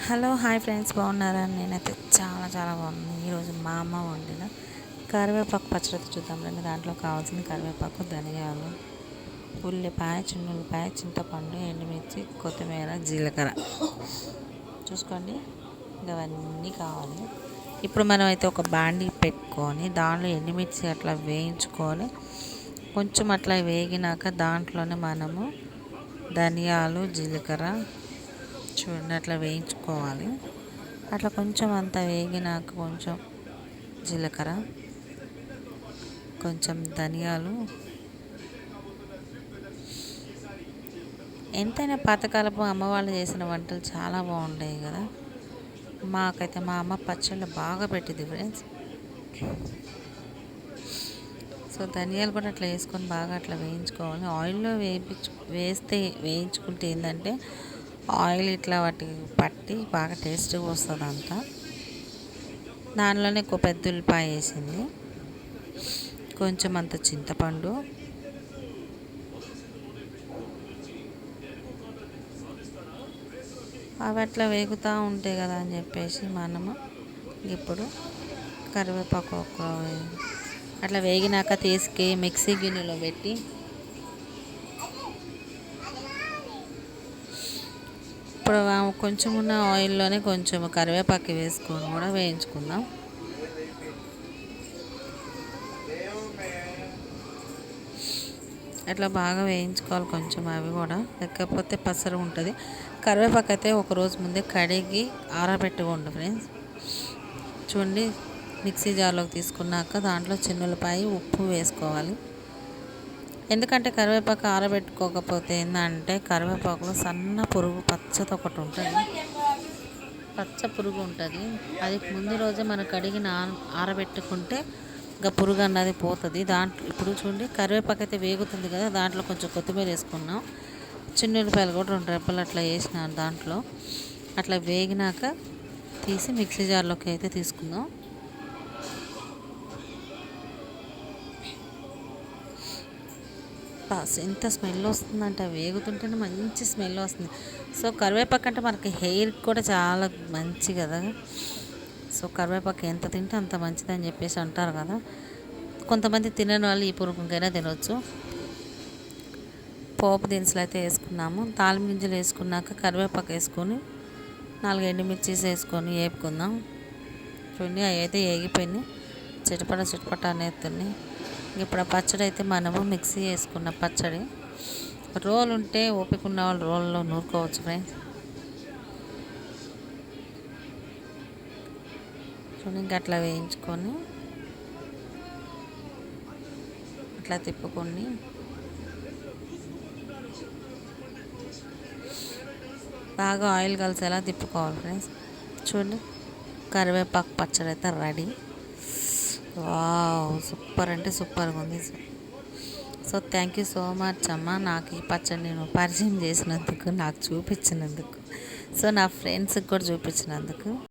Hello hi friends, బాగున్నారా? నేనైతే చాలా చాలా బాగున్నాను. ఈరోజు మా అమ్మ వండిన కరివేపాకు పచ్చడి చూద్దాం రండి. దాంట్లో కావాల్సింది కరివేపాకు, ధనియాలు, ఉల్లిపాయ, చిన్నుల్లిపాయ, చింతపండు, ఎండుమిర్చి, కొత్తిమీర, జీలకర్ర చూసుకోండి. ఇవన్నీ కావాలి. ఇప్పుడు మనం అయితే ఒక బాండీ పెట్టుకొని దాంట్లో ఎండుమిర్చి అట్లా వేయించుకొని కొంచెం అట్లా వేగినాక దాంట్లోనే మనము ధనియాలు, జీలకర్ర చూడండి అట్లా వేయించుకోవాలి. అట్లా కొంచెం అంతా వేగినాక కొంచెం జీలకర్ర, కొంచెం ధనియాలు, ఎంతైనా పాతకాలపు అమ్మ వాళ్ళు చేసిన వంటలు చాలా బాగుంటాయి కదా. మాకైతే మా అమ్మ పచ్చళ్ళు బాగా పెట్టింది ఫ్రెండ్స్. సో ధనియాలు కూడా అట్లా వేసుకొని బాగా అట్లా వేయించుకోవాలి. ఆయిల్లో వేయించుకుంటే ఏంటంటే ఆయిల్ ఇట్లా వాటికి పట్టి బాగా టేస్ట్గా వస్తుంది అంతా. దానిలోనే ఒక పెద్ద ఉల్లిపాయ వేసింది, కొంచెం అంత చింతపండు, అవి అట్లా వేగుతూ ఉంటాయి కదా అని చెప్పేసి మనము ఇప్పుడు కరివేపాకు అట్లా వేగినాక తీసుకు మిక్సీ గిన్నెలో పెట్టి ఇప్పుడు కొంచెం ఉన్న ఆయిల్లోనే కొంచెం కరివేపాకు వేసుకొని కూడా వేయించుకుందాం. అట్లా బాగా వేయించుకోవాలి కొంచెం, అవి కూడా లేకపోతే పసరు ఉంటుంది. కరివేపాకు అయితే ఒకరోజు ముందే కడిగి ఆరబెట్టుకోండి ఫ్రెండ్స్. చూడండి, మిక్సీ జార్లోకి తీసుకున్నాక దాంట్లో చిన్నులపాయ, ఉప్పు వేసుకోవాలి. ఎందుకంటే కరివేపాకు ఆరబెట్టుకోకపోతే ఏంటంటే కరివేపాకులో సన్న పురుగు పచ్చది ఒకటి ఉంటుంది, పచ్చ పురుగు ఉంటుంది. అది ముందు రోజే మనం కడిగి ఆరబెట్టుకుంటే ఇంకా పురుగు అన్నది పోతుంది. దాంట్లో ఇప్పుడు చూడండి కరివేపాకు అయితే వేగుతుంది కదా, దాంట్లో కొంచెం కొత్తిమీర వేసుకున్నాం, చిన్నులపాయలు కూడా 2 రెబ్బలు అట్లా వేసినాను దాంట్లో. అట్లా వేగినాక తీసి మిక్సీ జార్లోకి అయితే తీసుకుందాం. ఎంత స్మెల్ వస్తుందంటే వేగుతుంటేనే మంచి స్మెల్ వస్తుంది. సో కరివేపాకు అంటే మనకి హెయిర్కి కూడా చాలా మంచి కదా. సో కరివేపాకు ఎంత తింటే అంత మంచిదని చెప్పేసి అంటారు కదా. కొంతమంది తినని వాళ్ళు ఈ పురుగుకైనా తినవచ్చు. పోపు దినుసులు అయితే వేసుకున్నాము. తాలింపు గింజలు వేసుకున్నాక కరివేపాకు వేసుకొని 4 ఎండుమిర్చి వేసుకొని వేపుకుందాం. చూడండి అవి అయితే వేగిపోయినాయి, చిటపట అనేస్తున్నాయి. ఇప్పుడు ఆ పచ్చడి అయితే మనము మిక్సీ వేసుకున్న పచ్చడి, రోల్ ఉంటే ఓపిక ఉన్న వాళ్ళు రోల్లో నూరుకోవచ్చు ఫ్రెండ్స్. చూడండి ఇంకా అట్లా వేయించుకొని అట్లా తిప్పుకొని బాగా ఆయిల్ కలిసేలా తిప్పుకోవాలి ఫ్రెండ్స్. చూడండి కరివేపాకు పచ్చడి అయితే రెడీ. వావ్, సూపర్ అంటే సూపర్గా ఉంది. So thank you so much అమ్మ, నాకు ఈ పచ్చడి నేను పరిచయం చేసినందుకు, నాకు చూపించినందుకు, సో నా ఫ్రెండ్స్కి కూడా చూపించినందుకు.